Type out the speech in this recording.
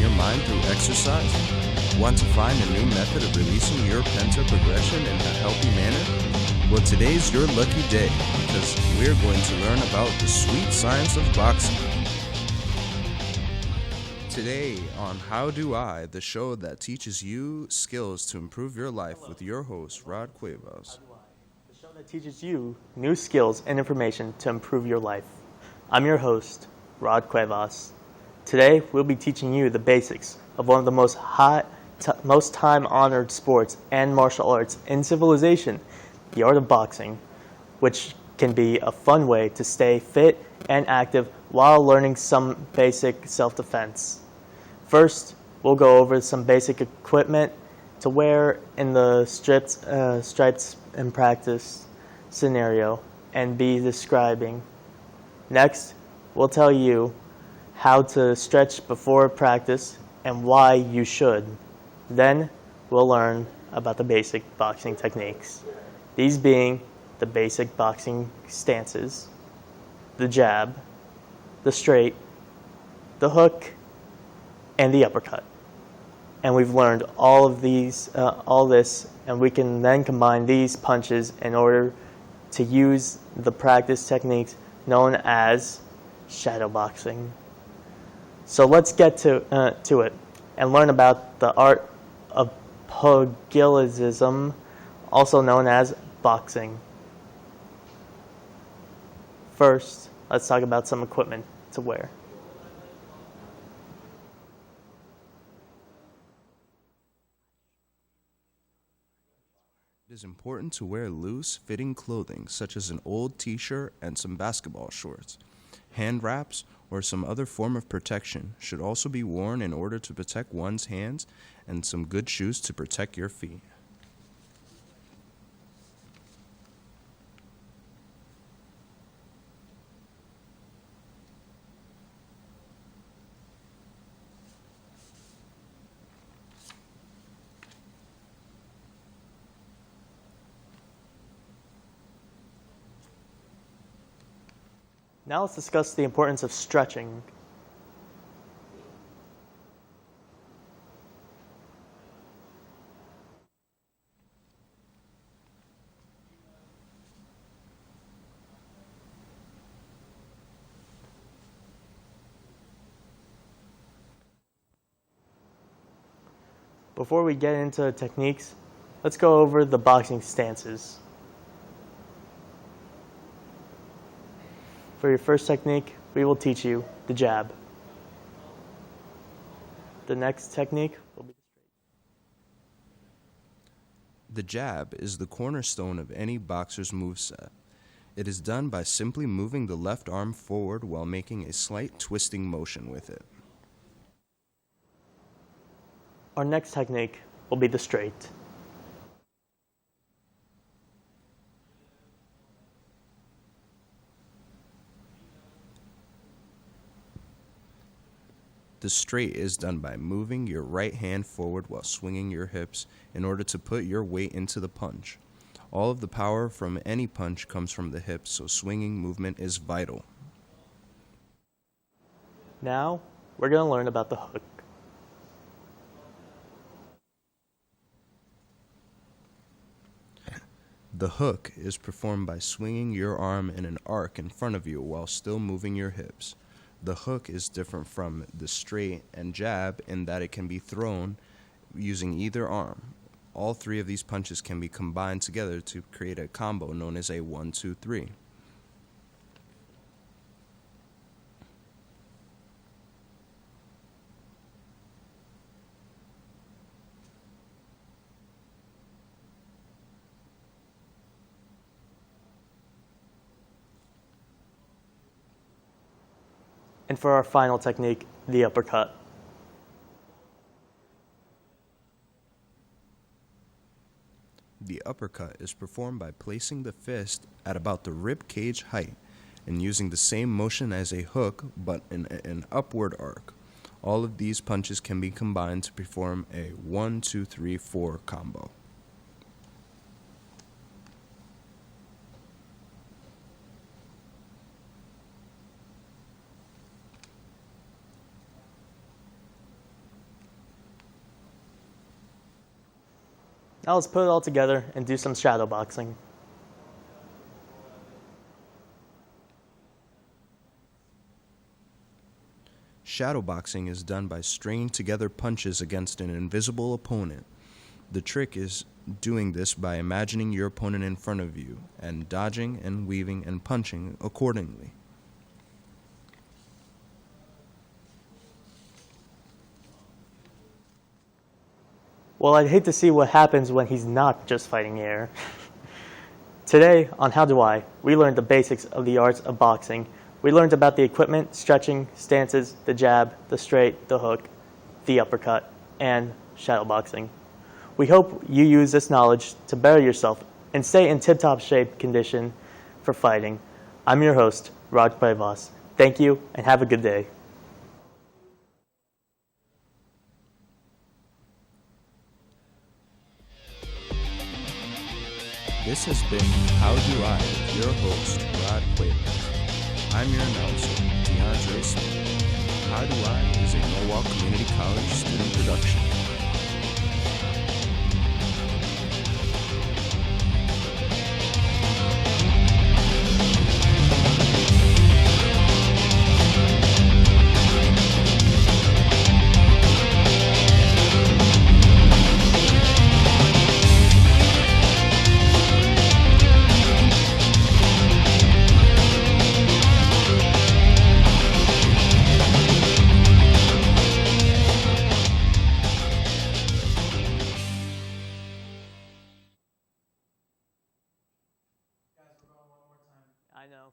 your mind through exercise? Want to find a new method of releasing your pent-up aggression in a healthy manner? Well, today's your lucky day because we're going to learn about the sweet science of boxing. Today on How Do I, the show that teaches you skills to improve your life with your host, Rod Cuevas. The show that teaches you new skills and information to improve your life. I'm your host, Rod Cuevas. Today, we'll be teaching you the basics of one of the most time-honored sports and martial arts in civilization, the art of boxing, which can be a fun way to stay fit and active while learning some basic self-defense. First, we'll go over some basic equipment to wear in the stripes and practice scenario and be describing. Next, we'll tell you how to stretch before practice and why you should. Then, we'll learn about the basic boxing techniques. These being the basic boxing stances, the jab, the straight, the hook, and the uppercut. And we've learned all this, and we can then combine these punches in order to use the practice techniques known as shadow boxing. So let's get to it and learn about the art of pugilism, also known as boxing. First, let's talk about some equipment to wear. It is important to wear loose, fitting clothing such as an old t-shirt and some basketball shorts. Hand wraps or some other form of protection should also be worn in order to protect one's hands, and some good shoes to protect your feet. Now let's discuss the importance of stretching. Before we get into techniques, let's go over the boxing stances. For your first technique, we will teach you the jab. The next technique will be the straight. The jab is the cornerstone of any boxer's moveset. It is done by simply moving the left arm forward while making a slight twisting motion with it. Our next technique will be the straight. The straight is done by moving your right hand forward while swinging your hips in order to put your weight into the punch. All of the power from any punch comes from the hips, so swinging movement is vital. Now, we're going to learn about the hook. The hook is performed by swinging your arm in an arc in front of you while still moving your hips. The hook is different from the straight and jab in that it can be thrown using either arm. All three of these punches can be combined together to create a combo known as a 1-2-3. And for our final technique, the uppercut. The uppercut is performed by placing the fist at about the rib cage height and using the same motion as a hook but in an upward arc. All of these punches can be combined to perform a 1-2-3-4 combo. Now let's put it all together and do some shadow boxing. Shadowboxing is done by stringing together punches against an invisible opponent. The trick is doing this by imagining your opponent in front of you and dodging and weaving and punching accordingly. Well, I'd hate to see what happens when he's not just fighting air. Today on How Do I, we learned the basics of the arts of boxing. We learned about the equipment, stretching, stances, the jab, the straight, the hook, the uppercut, and shadow boxing. We hope you use this knowledge to better yourself and stay in tip-top shape condition for fighting. I'm your host, Rod Cuevas. Thank you and have a good day. This has been How Do I with your host, Rod Cuevas. I'm your announcer, DeAndre Smith. How Do I is a Norwalk Community College student production. I know.